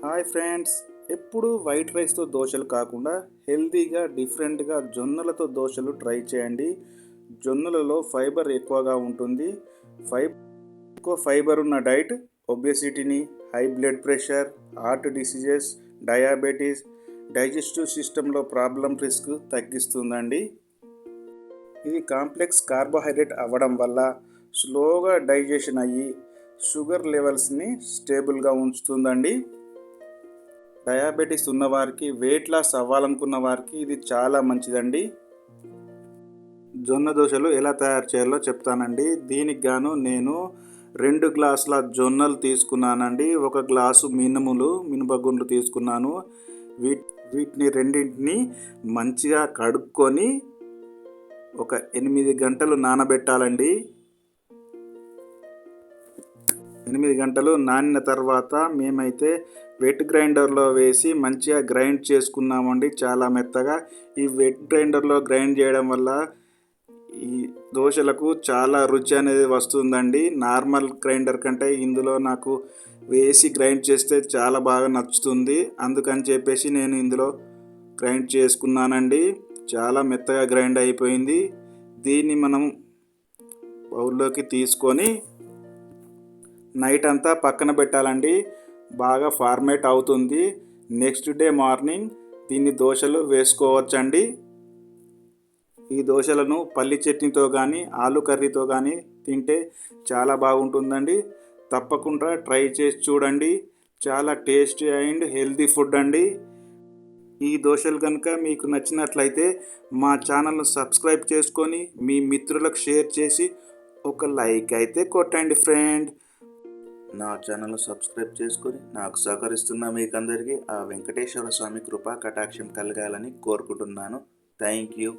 Hi friends. ఎప్పుడు white రైస్తో దోశలు కాకుండా హెల్తీగా డిఫరెంట్గా జొన్నలతో దోశలు ట్రై చేయండి. జొన్నలలో ఫైబర్ ఎక్కువగా ఉంటుంది. ఎక్కువ ఫైబర్ ఉన్న డైట్ ఒబేసిటీని, high blood pressure, heart diseases, diabetes, digestive సిస్టంలో ప్రాబ్లం రిస్క్ తగ్గిస్తుందండి. ఇది కాంప్లెక్స్ కార్బోహైడ్రేట్ అవ్వడం వల్ల స్లోగా డైజెషన్ అయ్యి షుగర్ లెవెల్స్ని స్టేబుల్గా ఉంచుతుందండి. డయాబెటీస్ ఉన్నవారికి, వెయిట్ లాస్ అవ్వాలనుకున్న వారికి ఇది చాలా మంచిదండి. జొన్న దోశలు ఎలా తయారు చేయాలో చెప్తానండి. దీనికి గాను నేను 2 గ్లాసుల జొన్నలు తీసుకున్నానండి. 1 గ్లాసు మినపగుండ్లు తీసుకున్నాను. వీటిని రెండింటిని మంచిగా కడుక్కొని ఒక 8 గంటలు నానబెట్టాలండి. 8 గంటలు నానిన తర్వాత మేమైతే వెట్ గ్రైండర్లో వేసి మంచిగా గ్రైండ్ చేసుకున్నామండి, చాలా మెత్తగా. ఈ వెట్ గ్రైండర్లో గ్రైండ్ చేయడం వల్ల ఈ దోశలకు చాలా రుచి అనేది వస్తుందండి. నార్మల్ గ్రైండర్ కంటే ఇందులో నాకు వేసి గ్రైండ్ చేస్తే చాలా బాగా నచ్చుతుంది. అందుకని చెప్పేసి నేను ఇందులో గ్రైండ్ చేసుకున్నానండి. చాలా మెత్తగా గ్రైండ్ అయిపోయింది. దీన్ని మనం బౌల్లోకి తీసుకొని నైట్ అంతా పక్కన పెట్టాలండి. బాగా ఫార్మేట్ అవుతుంది. నెక్స్ట్ డే మార్నింగ్ దీన్ని దోశలు వేసుకోవచ్చండి. ఈ దోశలను పల్లి చట్నీతో కానీ ఆలు కర్రీతో కానీ తింటే చాలా బాగుంటుందండి. తప్పకుండా ట్రై చేసి చూడండి. చాలా టేస్టీ అండ్ హెల్తీ ఫుడ్ అండి. ఈ దోశలు కనుక మీకు నచ్చినట్లయితే మా ఛానల్ను సబ్స్క్రైబ్ చేసుకొని మీ మిత్రులకు షేర్ చేసి ఒక లైక్ అయితే కొట్టండి ఫ్రెండ్. నా ఛానల్ను సబ్స్క్రైబ్ చేసుకొని నాకు సహకరిస్తున్న మీకందరికీ ఆ వెంకటేశ్వర స్వామి కృపా కటాక్షం కలగాలని కోరుకుంటున్నాను. Thank you.